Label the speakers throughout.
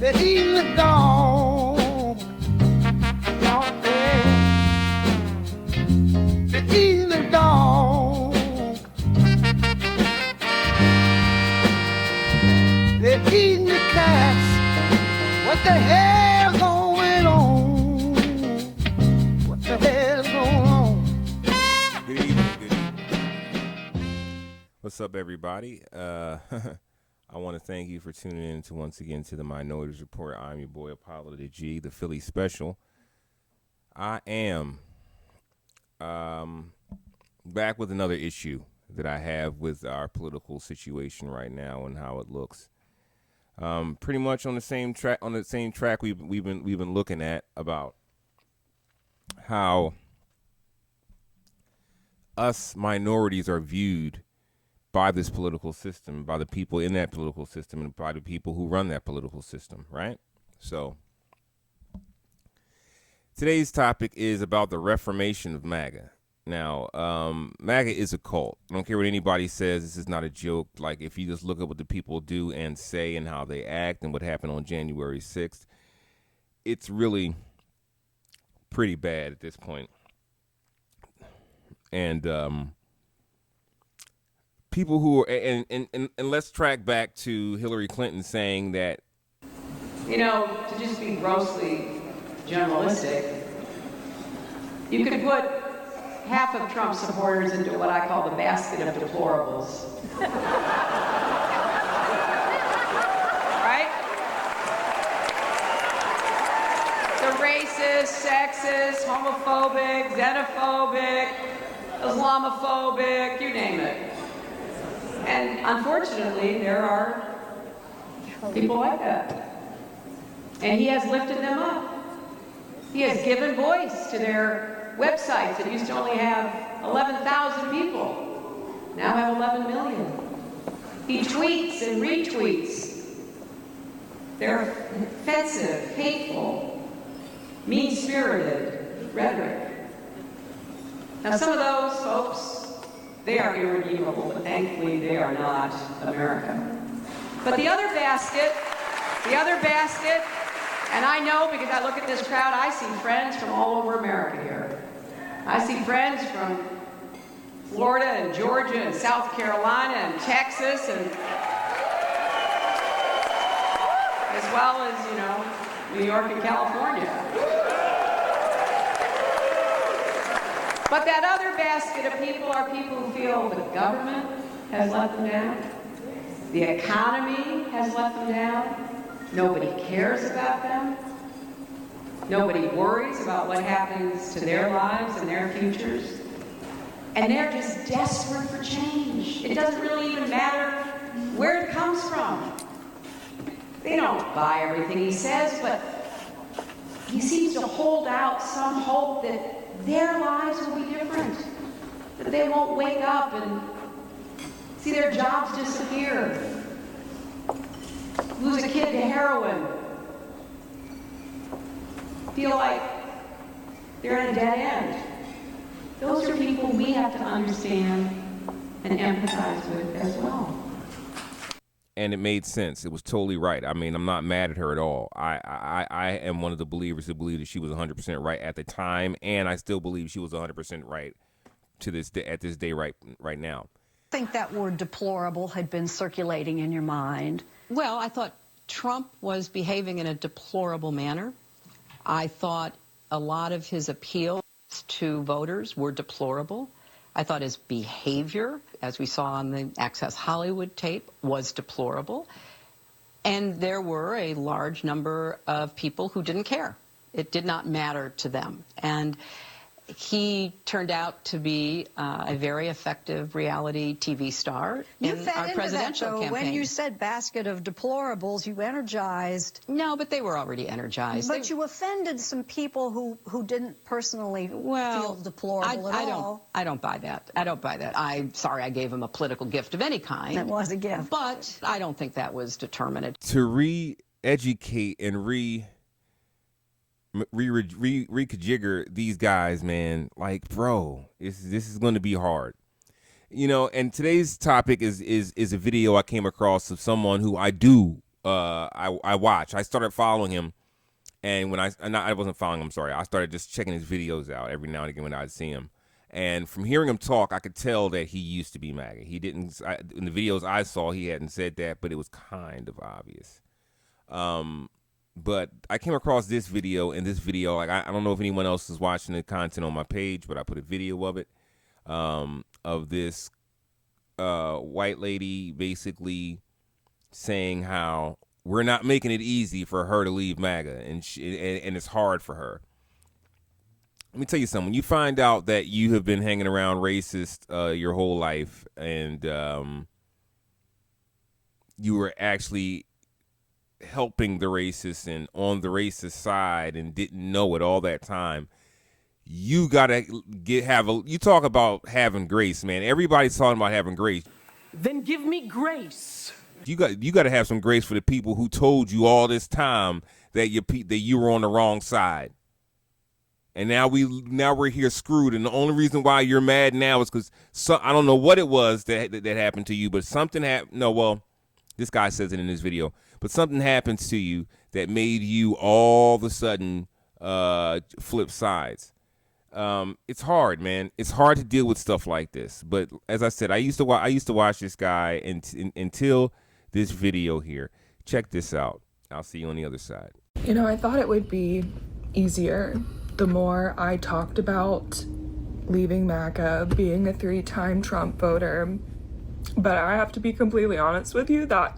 Speaker 1: that even the dog, that even the dog, that even the cats. What the hell going on? What the hell going on?
Speaker 2: Good evening, good evening. What's up, everybody? I want to thank you for tuning in to once again to the Minorities Report. I'm your boy Apollo the G, the Philly Special. I am back with another issue that I have with our political situation right now and how it looks. Pretty much on the same track. We've been looking at about how us minorities are viewed by this political system, by the people in that political system, and by the people who run that political system, right? So today's topic is about the reformation of MAGA. Now, MAGA is a cult. I don't care what anybody says. This is not a joke. Like, if you just look at what the people do and say and how they act and what happened on January 6th, it's really pretty bad at this point. And people who are, and let's track back to Hillary Clinton saying that,
Speaker 3: you know, to just be grossly generalistic, you could put half of Trump supporters into what I call the basket of deplorables. Right? The racist, sexist, homophobic, xenophobic, Islamophobic, you name it. And unfortunately, there are people like that. And he has lifted them up. He has given voice to their websites that used to only have 11,000 people, now have 11 million. He tweets and retweets. They're offensive, hateful, mean-spirited rhetoric. Now, some of those folks, they are irredeemable, but thankfully they are not America. But the other basket, and I know because I look at this crowd, I see friends from all over America here. I see friends from Florida and Georgia and South Carolina and Texas, and as well as, you know, New York and California. But that other basket of people are people who feel the government has let them down, the economy has let them down, nobody cares about them, nobody worries about what happens to their lives and their futures, and they're just desperate for change. It doesn't really even matter where it comes from. They don't buy everything he says, but he seems to hold out some hope that their lives will be different, that they won't wake up and see their jobs disappear, lose a kid to heroin, feel like they're at a dead end. Those are people we have to understand and empathize with as well.
Speaker 2: and it made sense. It was totally right. I mean, I'm not mad at her at all. I am one of the believers who believe that she was 100% right at the time, and I still believe she was 100% right to this day, at this day right now.
Speaker 4: I think that word deplorable had been circulating in your mind.
Speaker 5: Well, I thought Trump was behaving in a deplorable manner. I thought a lot of his appeals to voters were deplorable. I thought his behavior, as we saw on the Access Hollywood tape, was deplorable. And there were a large number of people who didn't care. It did not matter to them. And he turned out to be a very effective reality TV star in our presidential campaign.
Speaker 4: When you said basket of deplorables, you energized.
Speaker 5: No, but they were already energized.
Speaker 4: But you offended some people who didn't personally feel deplorable at all.
Speaker 5: I don't buy that. I don't buy that. I'm sorry I gave him a political gift of any kind.
Speaker 4: It was a gift.
Speaker 5: But I don't think that was determinate.
Speaker 2: To re-educate and reconfigure these guys, man, like, bro, this is going to be hard, you know. And today's topic is a video I came across of someone who I do I started following him, and when I wasn't following him, sorry, I started just checking his videos out every now and again when I'd see him. And from hearing him talk, I could tell that he used to be MAGA. He didn't, in the videos I saw, he hadn't said that, but it was kind of obvious. But I came across this video, and this video, like, I don't know if anyone else is watching the content on my page, but I put a video of it, of this white lady basically saying how we're not making it easy for her to leave MAGA, and it's hard for her. Let me tell you something. When you find out that you have been hanging around racists your whole life, and you were actually helping the racists and on the racist side and didn't know it all that time, you gotta you talk about having grace, man. Everybody's talking about having grace.
Speaker 6: Then give me grace.
Speaker 2: You got to have some grace for the people who told you all this time that you were on the wrong side. And now we're here screwed, and the only reason why you're mad now is because I don't know what it was that happened to you, but something happened. No, well, this guy says it in his video, but something happens to you that made you all of a sudden flip sides. It's hard, man. It's hard to deal with stuff like this. But as I said, I used to watch this guy until this video here. Check this out. I'll see you on the other side.
Speaker 7: You know, I thought it would be easier the more I talked about leaving MAGA, being a 3-time Trump voter. But I have to be completely honest with you that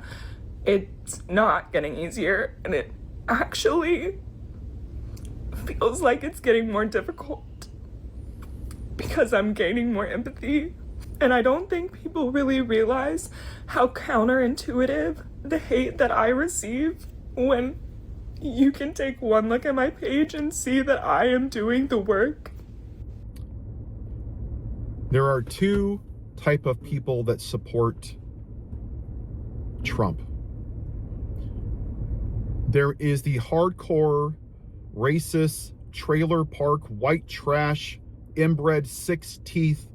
Speaker 7: it's not getting easier, and it actually feels like it's getting more difficult because I'm gaining more empathy. And I don't think people really realize how counterintuitive the hate that I receive when you can take one look at my page and see that I am doing the work.
Speaker 8: There are two type of people that support Trump. There is the hardcore, racist, trailer park, white trash, inbred, 6 teeth,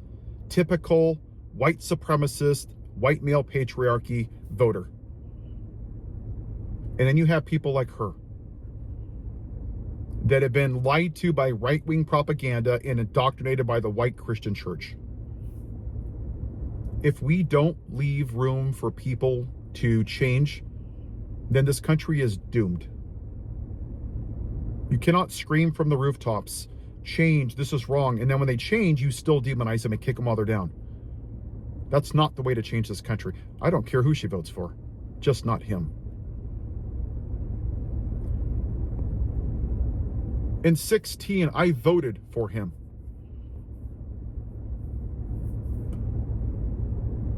Speaker 8: typical white supremacist, white male patriarchy voter. And then you have people like her that have been lied to by right-wing propaganda and indoctrinated by the white Christian church. If we don't leave room for people to change, then this country is doomed. You cannot scream from the rooftops, change, this is wrong, and then when they change, you still demonize them and kick them while they're down. That's not the way to change this country. I don't care who she votes for, just not him. In 2016, I voted for him.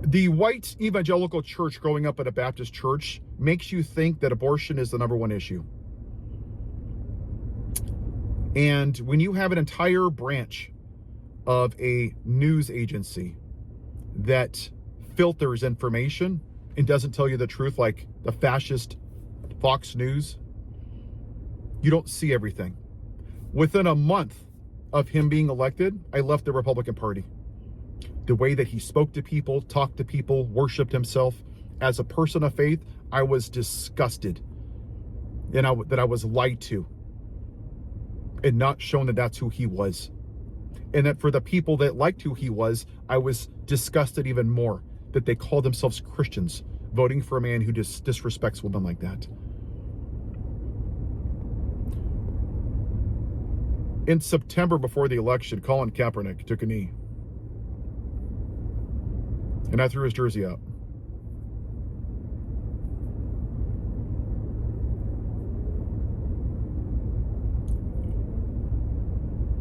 Speaker 8: The white evangelical church growing up at a Baptist church makes you think that abortion is the #1 issue. And when you have an entire branch of a news agency that filters information and doesn't tell you the truth, like the fascist Fox News, you don't see everything. Within a month of him being elected, I left the Republican Party. The way that he spoke to people, talked to people, worshiped himself. As a person of faith, I was disgusted and that I was lied to and not shown that that's who he was. And that for the people that liked who he was, I was disgusted even more that they called themselves Christians, voting for a man who disrespects women like that. In September before the election, Colin Kaepernick took a knee. And I threw his jersey out.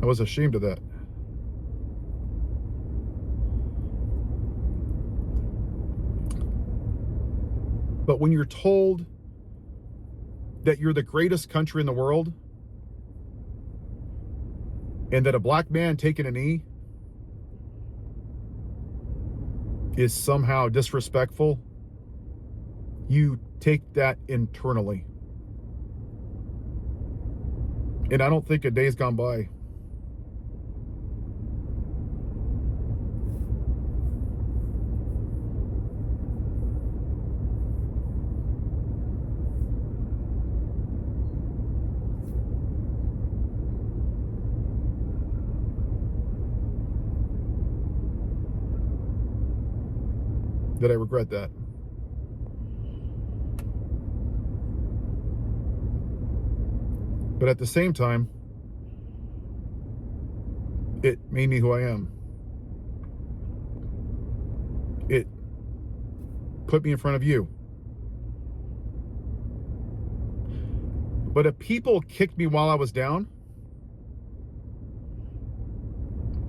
Speaker 8: I was ashamed of that. But when you're told that you're the greatest country in the world, and that a black man taking a knee is somehow disrespectful, you take that internally. And I don't think a day's gone by that I regret that. But at the same time, it made me who I am. It put me in front of you. But if people kicked me while I was down,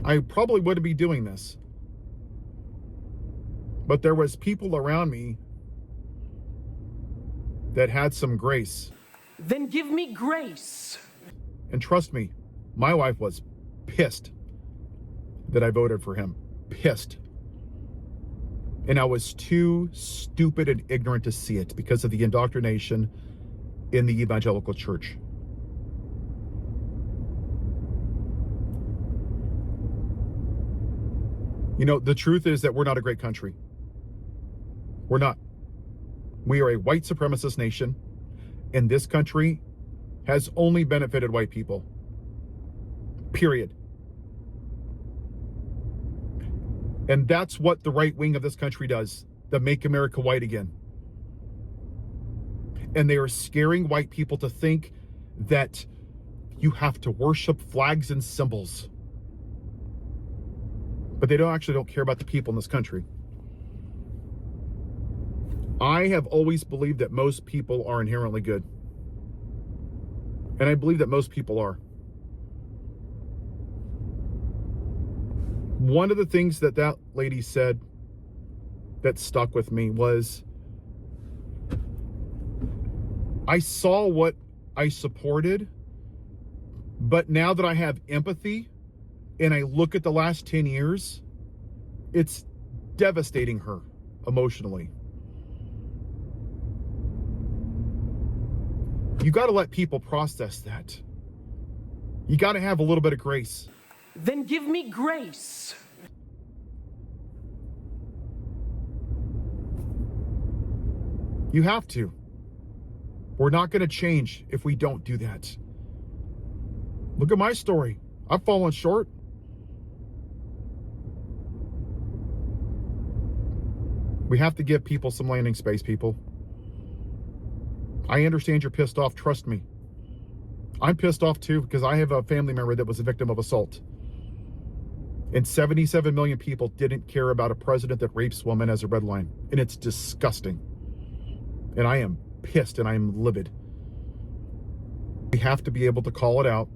Speaker 8: I probably wouldn't be doing this. But there was people around me that had some grace.
Speaker 6: Then give me grace.
Speaker 8: And trust me, my wife was pissed that I voted for him. Pissed. And I was too stupid and ignorant to see it because of the indoctrination in the evangelical church. You know, the truth is that we're not a great country. We're not. We are a white supremacist nation, and this country has only benefited white people. Period. And that's what the right wing of this country does, the Make America White Again. And they are scaring white people to think that you have to worship flags and symbols. But they don't care about the people in this country. I have always believed that most people are inherently good. And I believe that most people are. One of the things that lady said that stuck with me was, I saw what I supported, but now that I have empathy and I look at the last 10 years, it's devastating her emotionally. You got to let people process that. You got to have a little bit of grace.
Speaker 6: Then give me grace.
Speaker 8: You have to. We're not going to change if we don't do that. Look at my story. I've fallen short. We have to give people some landing space, people. I understand you're pissed off. Trust me. I'm pissed off too because I have a family member that was a victim of assault. And 77 million people didn't care about a president that rapes women as a red line. And it's disgusting. And I am pissed and I am livid. We have to be able to call it out.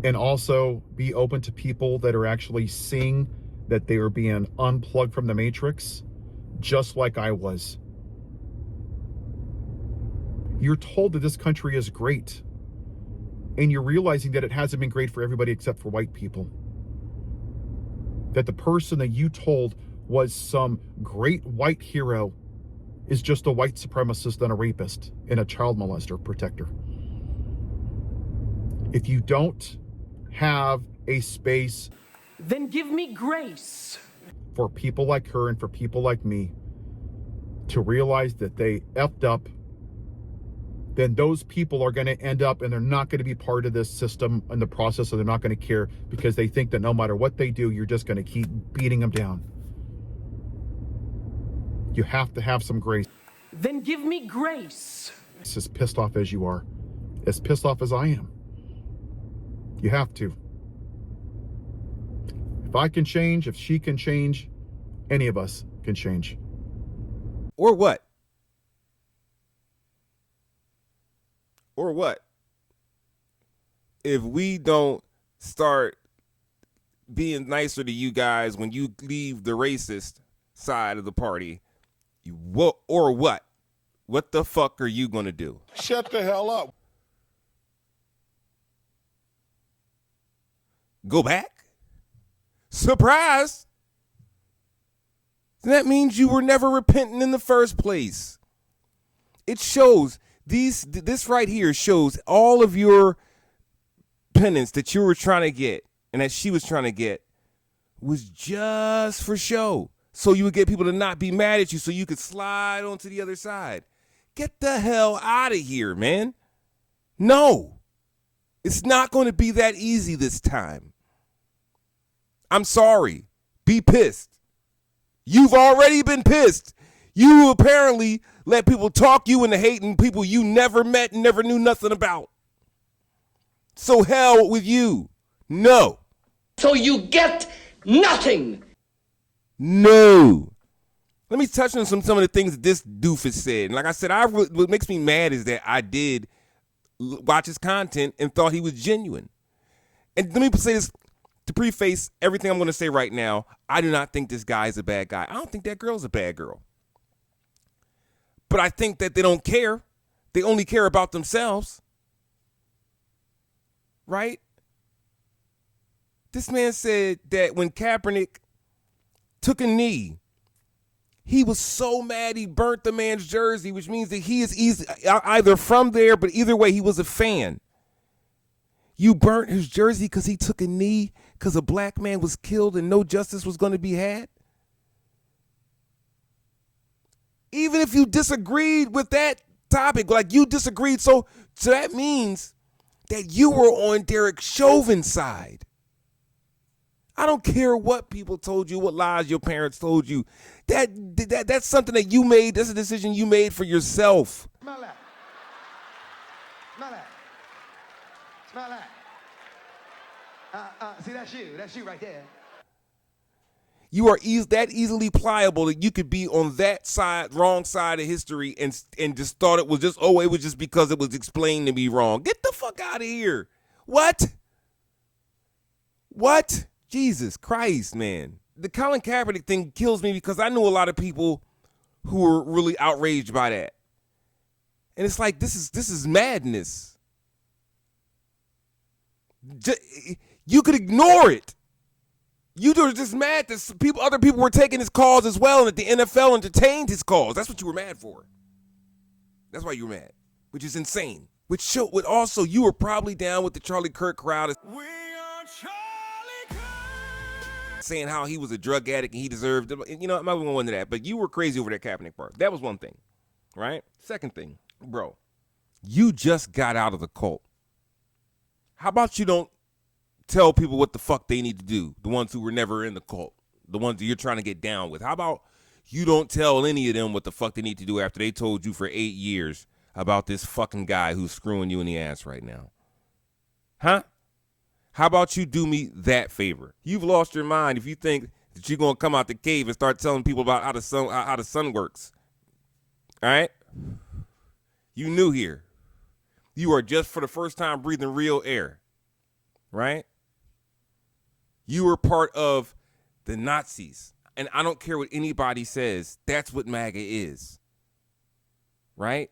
Speaker 8: And also be open to people that are actually seeing that they are being unplugged from the matrix, just like I was. You're told that this country is great, and you're realizing that it hasn't been great for everybody except for white people. That the person that you told was some great white hero is just a white supremacist and a rapist and a child molester protector. If you don't have a space,
Speaker 6: then give me grace
Speaker 8: for people like her and for people like me to realize that they effed up, then those people are going to end up and they're not going to be part of this system in the process, so they're not going to care because they think that no matter what they do, you're just going to keep beating them down. You have to have some grace.
Speaker 6: Then give me grace.
Speaker 8: As pissed off as you are, as pissed off as I am. You have to. If I can change, if she can change, any of us can change.
Speaker 2: Or what? Or what? If we don't start being nicer to you guys when you leave the racist side of the party, or what? What the fuck are you going to do?
Speaker 9: Shut the hell up.
Speaker 2: Go back? Surprise! That means you were never repentant in the first place. It shows, this right here shows all of your penance that you were trying to get and that she was trying to get was just for show. So you would get people to not be mad at you so you could slide onto the other side. Get the hell out of here, man. No, it's not going to be that easy this time. I'm sorry. Be pissed. You've already been pissed. You apparently let people talk you into hating people you never met and never knew nothing about. So hell with you. No.
Speaker 9: So you get nothing.
Speaker 2: No. Let me touch on some of the things that this doofus said. And like I said, what makes me mad is that I did watch his content and thought he was genuine. And let me say this to preface everything I'm going to say right now. I do not think this guy is a bad guy. I don't think that girl's a bad girl. But I think that they don't care. They only care about themselves. Right? This man said that when Kaepernick took a knee, he was so mad he burnt the man's jersey, which means that he is either from there, but either way, he was a fan. You burnt his jersey because he took a knee because a black man was killed and no justice was going to be had? Even if you disagreed with that topic, like you disagreed, so that means that you were on Derek Chauvin's side. I don't care what people told you, what lies your parents told you. That's something that you made. That's a decision you made for yourself.
Speaker 1: Smell that. Smell that. Smell that. See, that's you. That's you right there.
Speaker 2: You are that easily pliable that you could be on that side, wrong side of history, and just thought it was just, it was just because it was explained to me wrong. Get the fuck out of here. What? What? Jesus Christ, man. The Colin Kaepernick thing kills me because I know a lot of people who were really outraged by that. And it's like, this is madness. You could ignore it. You were just mad that other people were taking his calls as well, and that the NFL entertained his calls. That's what you were mad for. That's why you were mad, which is insane. Which also, you were probably down with the Charlie Kirk crowd. We are Charlie Kirk. Saying how he was a drug addict and he deserved it. You know, I'm not going to go into that, but you were crazy over that Kaepernick part. That was one thing, right? Second thing, bro, you just got out of the cult. How about you don't tell people what the fuck they need to do, the ones who were never in the cult, the ones that you're trying to get down with? How about you don't tell any of them what the fuck they need to do after they told you for 8 years about this fucking guy who's screwing you in the ass right now? Huh? How about you do me that favor? You've lost your mind if you think that you're going to come out the cave and start telling people about how the sun works. All right? You new here. You are just for the first time breathing real air. Right? You were part of the Nazis. And I don't care what anybody says. That's what MAGA is. Right?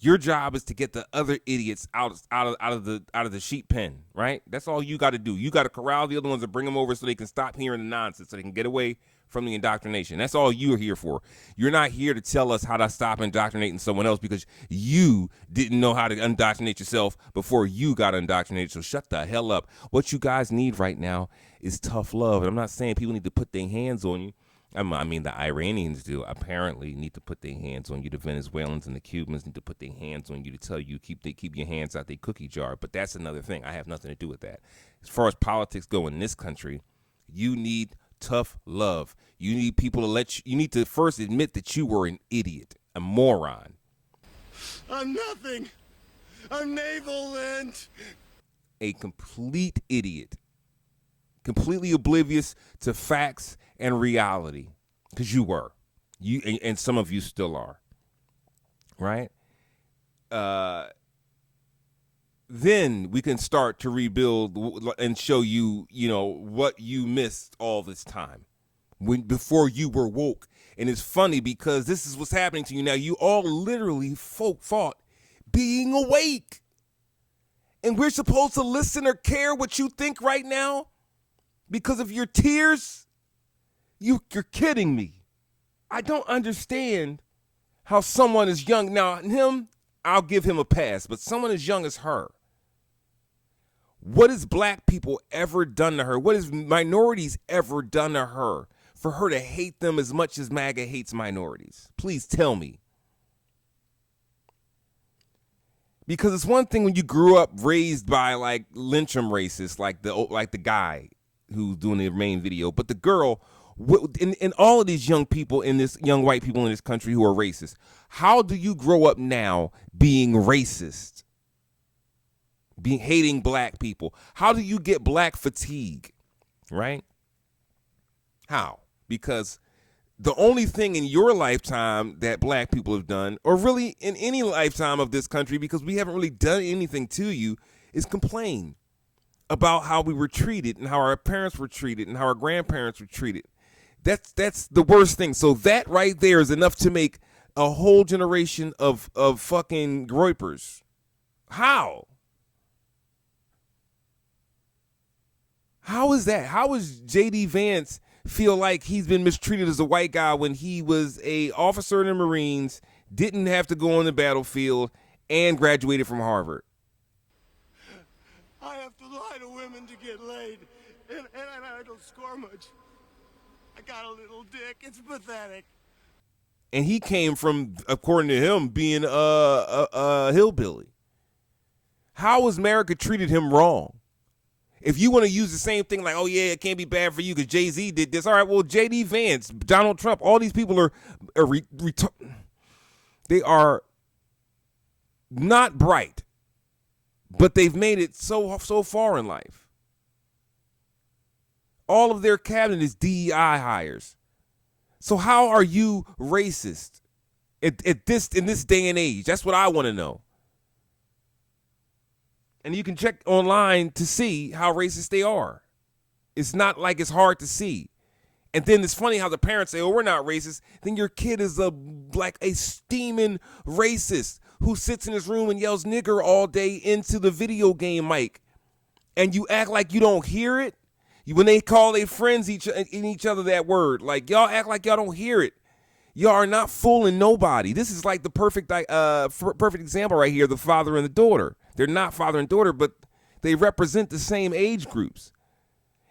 Speaker 2: Your job is to get the other idiots out of the sheep pen, right? That's all you got to do. You got to corral the other ones and bring them over so they can stop hearing the nonsense, so they can get away from the indoctrination. That's all you're here for. You're not here to tell us how to stop indoctrinating someone else because you didn't know how to indoctrinate yourself before you got indoctrinated. So shut the hell up. What you guys need right now is tough love. And I'm not saying people need to put their hands on you. I mean, the Iranians do apparently need to put their hands on you. The Venezuelans and the Cubans need to put their hands on you to tell you keep your hands out their cookie jar. But that's another thing. I have nothing to do with that. As far as politics go in this country, you need tough love. You need people to you need to first admit that you were an idiot, a moron.
Speaker 10: I'm nothing. I'm navel-lent.
Speaker 2: A complete idiot. Completely oblivious to facts and reality, because you were, and some of you still are, right? Then we can start to rebuild and show you, what you missed all this time, before you were woke. And it's funny because this is what's happening to you now. You all literally fought being awake, and we're supposed to listen or care what you think right now because of your tears. You're kidding me. I don't understand how someone as young, now him, I'll give him a pass, but someone as young as her, what has black people ever done to her? What has minorities ever done to her for her to hate them as much as MAGA hates minorities? Please tell me. Because it's one thing when you grew up raised by like lynchum racists, like the guy who's doing the main video, but the girl In all of these young people young white people in this country who are racist, how do you grow up now being racist, hating black people? How do you get black fatigue, right? How? Because the only thing in your lifetime that black people have done, or really in any lifetime of this country, because we haven't really done anything to you, is complain about how we were treated and how our parents were treated and how our grandparents were treated. That's the worst thing. So that right there is enough to make a whole generation of fucking groypers. How? How is that? How is J.D. Vance feel like he's been mistreated as a white guy when he was a officer in the Marines, didn't have to go on the battlefield, and graduated from Harvard?
Speaker 10: I have to lie to women to get laid, and I don't score much. I got a little dick. It's pathetic.
Speaker 2: And he came from, according to him, being a hillbilly. How has America treated him wrong? If you want to use the same thing like, oh, yeah, it can't be bad for you because Jay-Z did this. All right, well, J.D. Vance, Donald Trump, all these people are they are not bright, but they've made it so far in life. All of their cabinet is DEI hires. So how are you racist in this day and age? That's what I want to know. And you can check online to see how racist they are. It's not like it's hard to see. And then it's funny how the parents say, oh, we're not racist. Then your kid is a steaming racist who sits in his room and yells nigger all day into the video game mic. And you act like you don't hear it. When they call their friends each other that word, like y'all act like y'all don't hear it. Y'all are not fooling nobody. This is like the perfect example right here, the father and the daughter. They're not father and daughter, but they represent the same age groups.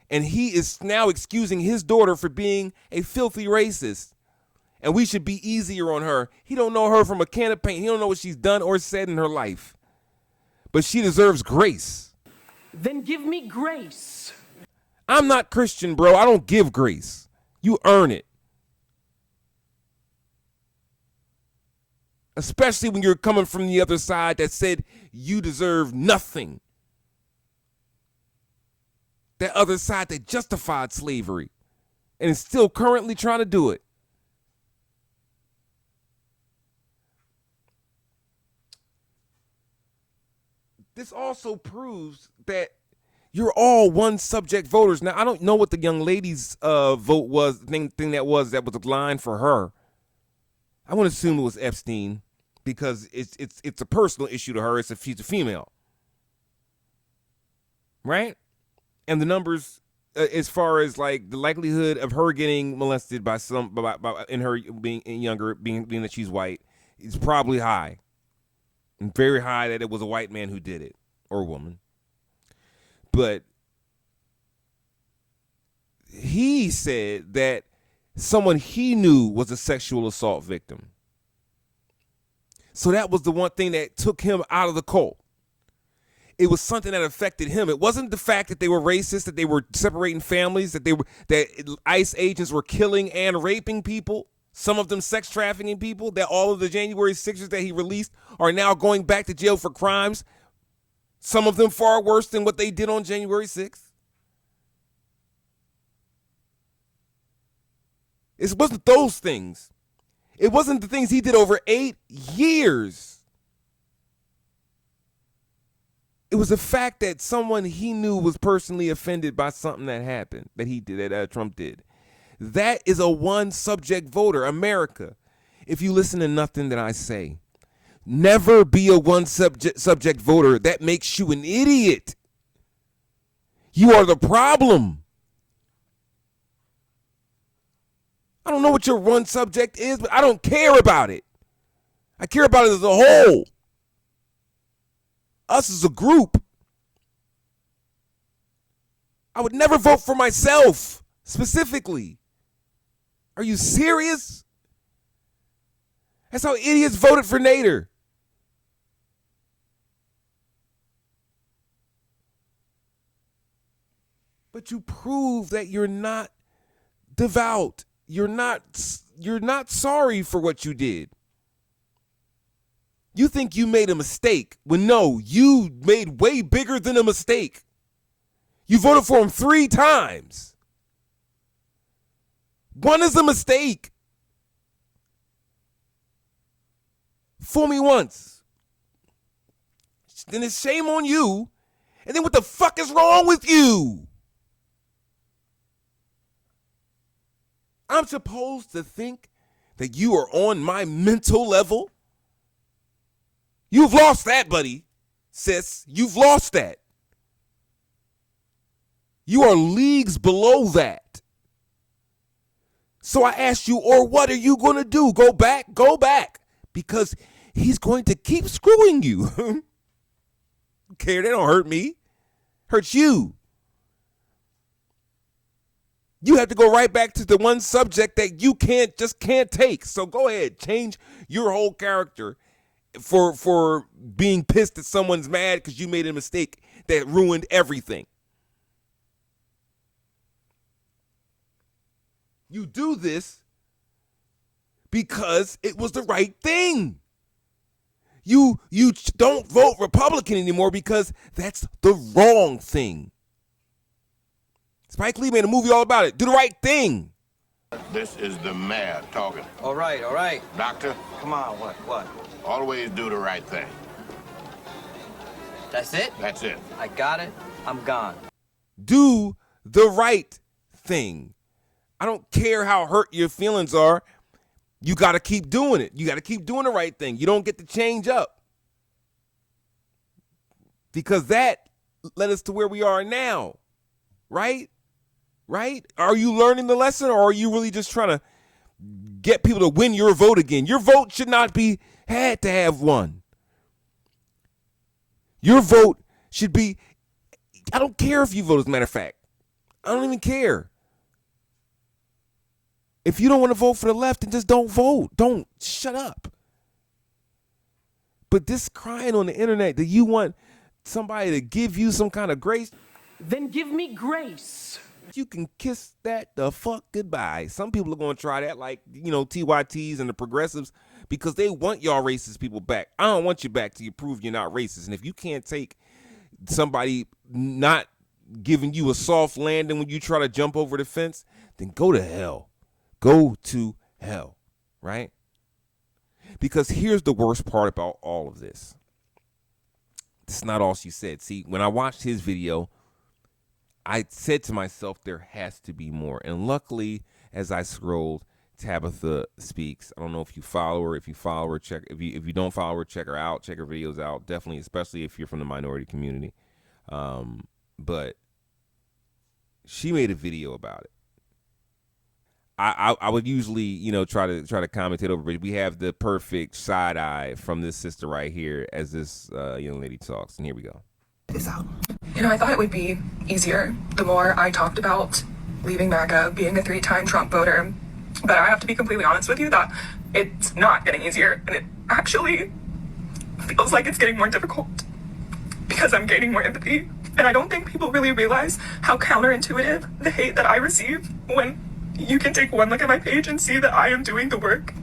Speaker 2: And he is now excusing his daughter for being a filthy racist. And we should be easier on her. He don't know her from a can of paint. He don't know what she's done or said in her life. But she deserves grace.
Speaker 6: Then give me grace.
Speaker 2: I'm not Christian, bro. I don't give grace. You earn it. Especially when you're coming from the other side that said you deserve nothing. That other side that justified slavery and is still currently trying to do it. This also proves that you're all one subject voters. Now, I don't know what the young lady's vote was, thing that was a line for her. I want to assume it was Epstein because it's a personal issue to her. She's a female. Right? And the numbers as far as like the likelihood of her getting molested by in her being younger, being that she's white, is probably high. And very high that it was a white man who did it, or a woman. But he said that someone he knew was a sexual assault victim. So that was the one thing that took him out of the cult. It was something that affected him. It wasn't the fact that they were racist, that they were separating families, that ICE agents were killing and raping people, some of them sex trafficking people, that all of the January 6ers that he released are now going back to jail for crimes, some of them far worse than what they did on January 6th. It wasn't those things. It wasn't the things he did over 8 years. It was the fact that someone he knew was personally offended by something that happened, that he did, that Trump did. That is a one subject voter. America, if you listen to nothing that I say, never be a one subject voter. That makes you an idiot. You are the problem. I don't know what your one subject is, but I don't care about it. I care about it as a whole. Us as a group. I would never vote for myself, specifically. Are you serious? That's how idiots voted for Nader. But you prove that you're not devout. You're not sorry for what you did. You think you made a mistake when no, you made way bigger than a mistake. You voted for him 3 times. One is a mistake. Fool me once. Then it's shame on you. And then what the fuck is wrong with you? I'm supposed to think that you are on my mental level? You've lost that, buddy, sis. You've lost that. You are leagues below that. So I ask you, or what are you going to do? Go back? Go back. Because he's going to keep screwing you. Care, they don't hurt me. Hurt you. You have to go right back to the one subject that you can't take. So go ahead, change your whole character for being pissed that someone's mad because you made a mistake that ruined everything. You do this because it was the right thing. You don't vote Republican anymore because that's the wrong thing. Spike Lee made a movie all about it. Do the right thing.
Speaker 11: This is the mayor talking.
Speaker 12: All right, all right.
Speaker 11: Doctor?
Speaker 12: Come on, what?
Speaker 11: Always do the right thing.
Speaker 12: That's it?
Speaker 11: That's it.
Speaker 12: I got it. I'm gone.
Speaker 2: Do the right thing. I don't care how hurt your feelings are. You got to keep doing it. You got to keep doing the right thing. You don't get to change up. Because that led us to where we are now. Right? Right? Are you learning the lesson, or are you really just trying to get people to win your vote again? Your vote should not be had to have one. Your vote should be, I don't care if you vote, as a matter of fact. I don't even care. If you don't want to vote for the left, then just don't vote. Don't. Shut up. But this crying on the internet that you want somebody to give you some kind of grace,
Speaker 6: then give me grace.
Speaker 2: You can kiss that the fuck goodbye. Some people are going to try that, like, TYTs and the progressives, because they want y'all racist people back. I don't want you back till you prove you're not racist. And if you can't take somebody not giving you a soft landing when you try to jump over the fence, then go to hell. Go to hell, right? Because here's the worst part about all of this. It's not all she said. See, when I watched his video, I said to myself, there has to be more. And luckily, as I scrolled, Tabitha Speaks. I don't know if you follow her. If you follow her, check. If you don't follow her, check her out. Check her videos out. Definitely, especially if you're from the minority community. But she made a video about it. I would usually, try to commentate over, but we have the perfect side eye from this sister right here as this young lady talks. And here we go.
Speaker 7: This out. I thought it would be easier the more I talked about leaving MAGA, being a 3-time Trump voter. But I have to be completely honest with you that it's not getting easier. And it actually feels like it's getting more difficult because I'm gaining more empathy. And I don't think people really realize how counterintuitive the hate that I receive when you can take one look at my page and see that I am doing the work.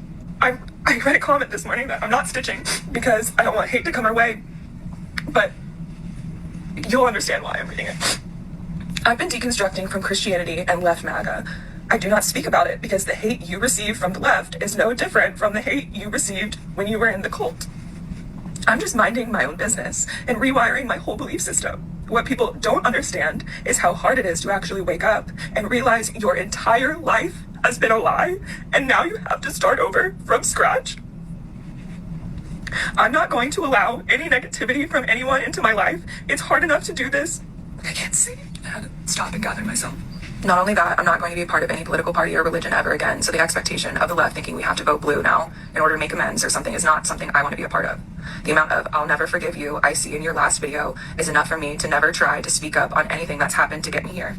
Speaker 7: I read a comment this morning that I'm not stitching because I don't want hate to come our way. But you'll understand why I'm reading it. I've been deconstructing from Christianity and left MAGA. I do not speak about it because the hate you receive from the left is no different from the hate you received when you were in the cult. I'm just minding my own business and rewiring my whole belief system. What people don't understand is how hard it is to actually wake up and realize your entire life has been a lie, and now you have to start over from scratch. I'm not going to allow any negativity from anyone into my life. It's hard enough to do this. I can't see. I had to stop and gather myself. Not only that, I'm not going to be a part of any political party or religion ever again, so the expectation of the left thinking we have to vote blue now in order to make amends or something is not something I want to be a part of. The amount of "I'll never forgive you" I see in your last video is enough for me to never try to speak up on anything that's happened to get me here.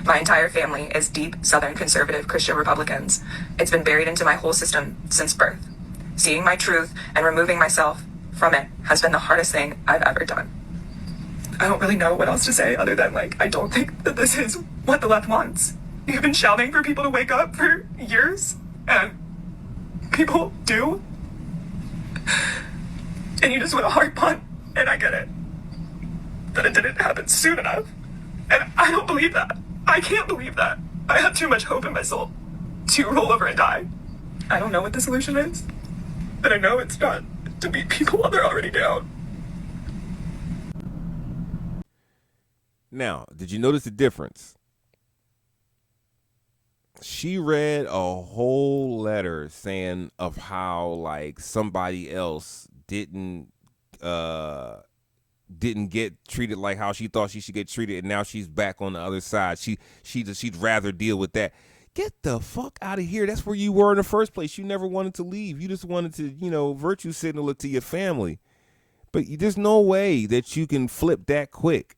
Speaker 7: My entire family is deep Southern conservative Christian Republicans. It's been buried into my whole system since birth. Seeing my truth and removing myself from it has been the hardest thing I've ever done. I don't really know what else to say other than, I don't think that this is what the left wants. You've been shouting for people to wake up for years, and people do. And you just went a hard punt, and I get it. That it didn't happen soon enough. And I don't believe that. I can't believe that. I have too much hope in my soul to roll over and die. I don't know what the solution is, but I know it's not to beat people while they're already down.
Speaker 2: Now, did you notice the difference? She read a whole letter saying of how like somebody else didn't get treated like how she thought she should get treated, and now she's back on the other side. She'd rather deal with that. Get the fuck out of here. That's where you were in the first place. You never wanted to leave. You just wanted to, virtue signal it to your family. But there's no way that you can flip that quick.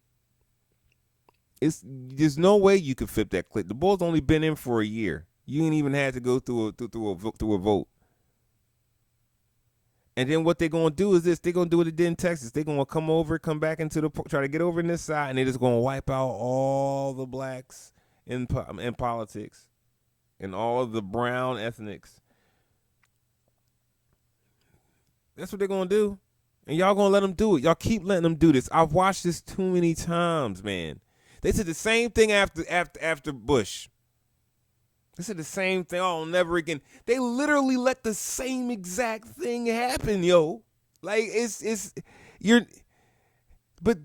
Speaker 2: There's no way you can flip that quick. The Bulls only been in for a year. You ain't even had to go through a vote. And then what they're going to do is this. They're going to do what they did in Texas. They're going to come back into try to get over in this side, and they're just going to wipe out all the blacks in politics and all of the brown ethnics. That's what they're going to do. And y'all going to let them do it. Y'all keep letting them do this. I've watched this too many times, man. They said the same thing after Bush. They said the same thing. Oh, never again. They literally let the same exact thing happen, yo. Like but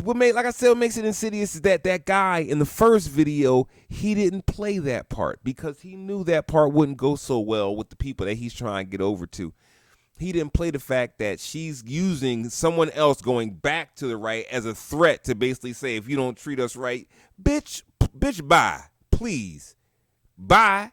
Speaker 2: what makes it insidious is that guy in the first video, he didn't play that part because he knew that part wouldn't go so well with the people that he's trying to get over to. He didn't play the fact that she's using someone else going back to the right as a threat to basically say, if you don't treat us right, bitch, bye, please. Bye.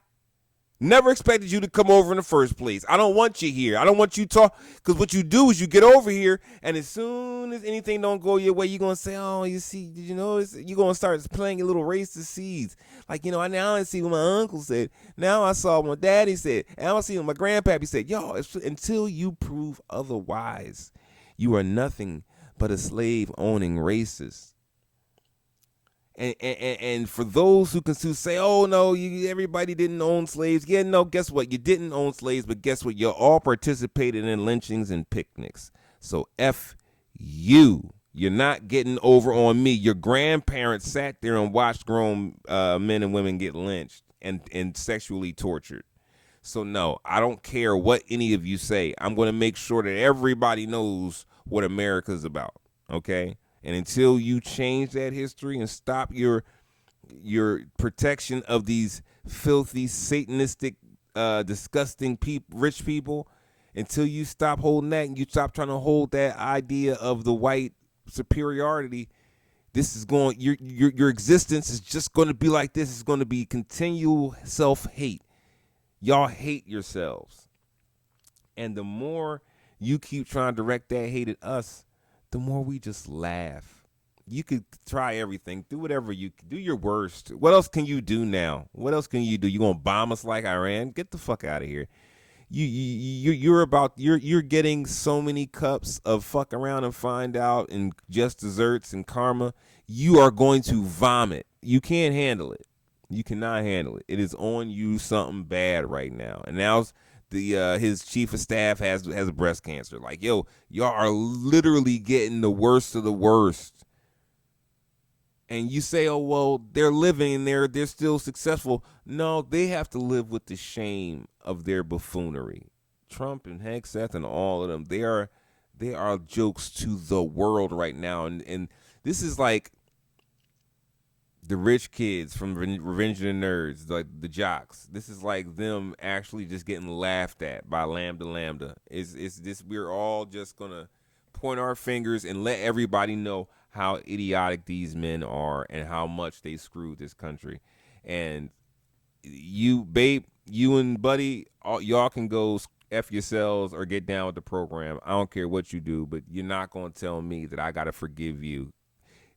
Speaker 2: Never expected you to come over in the first place. I don't want you here. I don't want you to talk, because what you do is you get over here, and as soon as anything don't go your way, you're going to say, oh, you see, did you notice? You're going to start playing a little racist seeds. Like, I now see what my uncle said. Now I saw what my daddy said. And I see what my grandpappy said. Yo, until you prove otherwise, you are nothing but a slave-owning racist. And for those who can say, oh, no, everybody didn't own slaves. Yeah, no, guess what? You didn't own slaves, but guess what? You all participated in lynchings and picnics. So F you. You're not getting over on me. Your grandparents sat there and watched grown men and women get lynched and sexually tortured. So, no, I don't care what any of you say. I'm going to make sure that everybody knows what America's about, okay? And until you change that history and stop your protection of these filthy, satanistic, disgusting rich people, until you stop holding that and you stop trying to hold that idea of the white superiority, this is going your existence is just going to be like this. It's going to be continual self-hate. Y'all hate yourselves. And the more you keep trying to direct that hate at us, the more we just laugh. You could try everything. Do whatever you do. Your worst. What else can you do now? What else can you do? You gonna bomb us like Iran? Get the fuck out of here. You're getting so many cups of fuck around and find out and just desserts and karma. You are going to vomit. You can't handle it. You cannot handle it. It is on you something bad right now. And now his chief of staff has breast cancer. Like, yo, y'all are literally getting the worst of the worst. And you say, oh, well, they're living and they're still successful. No, they have to live with the shame of their buffoonery. Trump and Hegseth and all of them, they are jokes to the world right now. And this is like the rich kids from Revenge of the Nerds, like the jocks. This is like them actually just getting laughed at by Lambda. It's this. We're all just gonna point our fingers and let everybody know how idiotic these men are and how much they screwed this country. And you, babe, you and buddy, y'all can go F yourselves or get down with the program. I don't care what you do, but you're not gonna tell me that I gotta forgive you.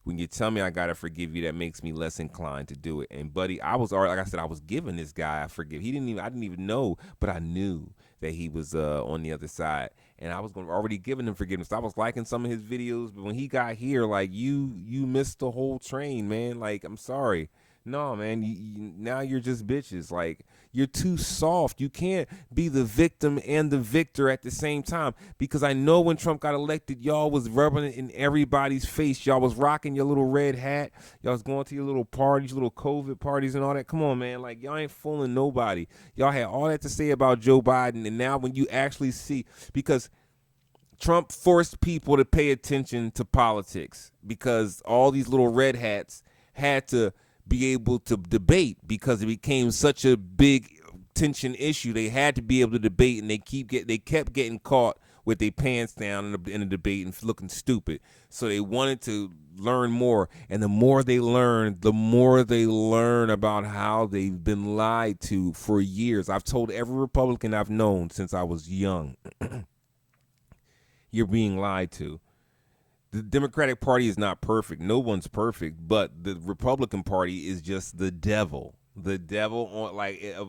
Speaker 2: When you tell me I gotta forgive you, that makes me less inclined to do it. And buddy, I was already, like I said, I was giving this guy I forgive. I didn't even know, but I knew that he was on the other side, and I was already giving him forgiveness. I was liking some of his videos, but when he got here, like you missed the whole train, man. Like, I'm sorry, No, man, now you're just bitches. Like, you're too soft. You can't be the victim and the victor at the same time. Because I know when Trump got elected, y'all was rubbing it in everybody's face. Y'all was rocking your little red hat. Y'all was going to your little parties, little COVID parties and all that. Come on, man. Like, y'all ain't fooling nobody. Y'all had all that to say about Joe Biden. And now when you actually see, because Trump forced people to pay attention to politics, because all these little red hats had to be able to debate, because it became such a big tension issue. They had to be able to debate, and they kept getting caught with their pants down in a debate and looking stupid. So they wanted to learn more, and the more they learn about how they've been lied to for years. I've told every Republican I've known since I was young, you're being lied to. The Democratic Party is not perfect. No one's perfect, but the Republican Party is just the devil. The devil,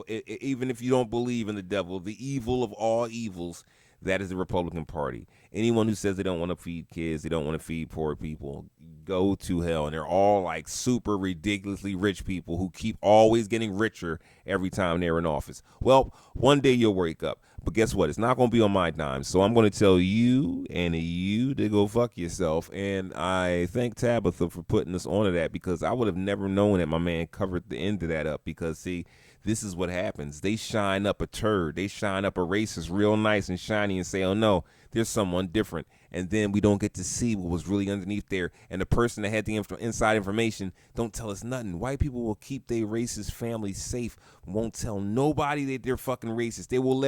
Speaker 2: even if you don't believe in the devil, the evil of all evils, that is the Republican Party. Anyone who says they don't want to feed kids, they don't want to feed poor people, go to hell. And they're all like super ridiculously rich people who keep always getting richer every time they're in office. Well, one day you'll wake up. But guess what? It's not going to be on my dime. So I'm going to tell you and you to go fuck yourself. And I thank Tabitha for putting us onto that, because I would have never known that my man covered the end of that up. Because, see, this is what happens. They shine up a turd. They shine up a racist real nice and shiny and say, oh, no, there's someone different. And then we don't get to see what was really underneath there. And the person that had the inside information don't tell us nothing. White people will keep their racist families safe, won't tell nobody that they're fucking racist. They will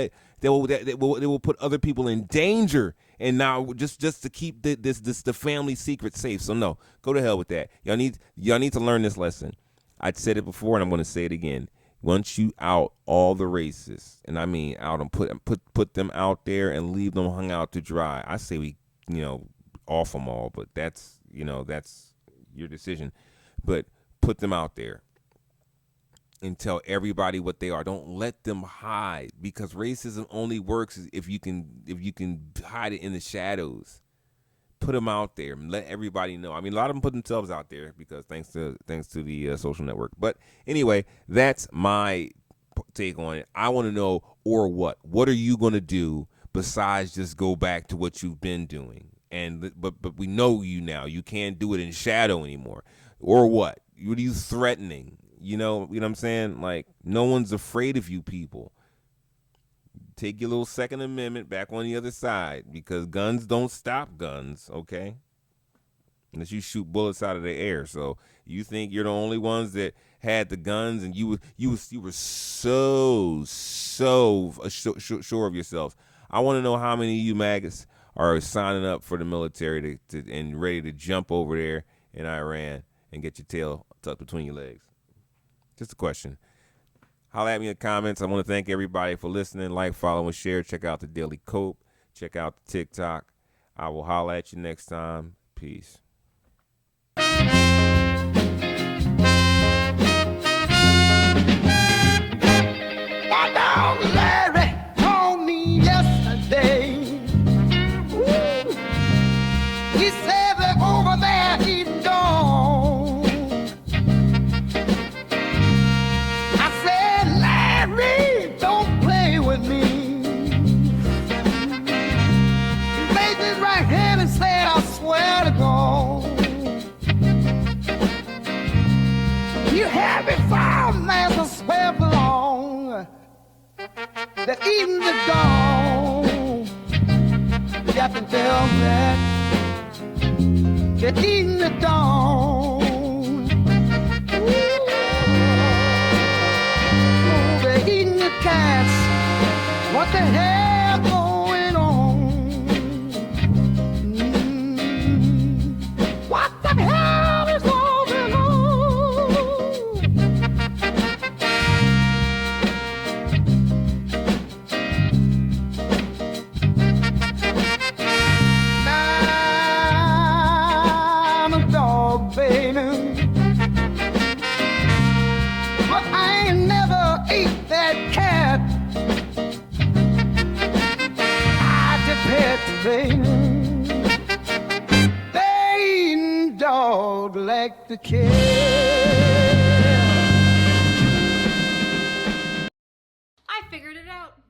Speaker 2: put other people in danger, and now just to keep the family secret safe. So no, go to hell with that. Y'all need to learn this lesson. I said it before, and I'm going to say it again. Once you out all the racists, and I mean out them, put them out there and leave them hung out to dry. I say we, off them all, but that's your decision. But put them out there and tell everybody what they are. Don't let them hide, because racism only works if you can hide it in the shadows. Put them out there and let everybody know. I mean, a lot of them put themselves out there because thanks to the social network. But anyway, that's my take on it. I want to know, or what are you going to do besides just go back to what you've been doing? And but we know you now. You can't do it in shadow anymore. Or what? What are you threatening? You know what I'm saying? Like, no one's afraid of you people. Take your little Second Amendment back on the other side, because guns don't stop guns, okay? Unless you shoot bullets out of the air. So you think you're the only ones that had the guns, and you were so sure of yourselves. I want to know how many of you maggots are signing up for the military and ready to jump over there in Iran and get your tail tucked between your legs. Just a question. Holla at me in the comments. I want to thank everybody for listening. Like, follow, and share. Check out the Daily Cope. Check out the TikTok. I will holla at you next time. Peace.
Speaker 1: My dog Larry told me yesterday. He said that over there he's gone. I said, Larry, don't play with me. He raised his right hand and said, I swear to God, you have been found, man, I swear for long, that even the dawn, you got to tell that even the dawn, they're eating the cats. What the hell going on? What the hell is going on? I'm a dog, baby, but I ain't never ate that cat. I just had to, baby. They eating dog like the cat.
Speaker 13: it out.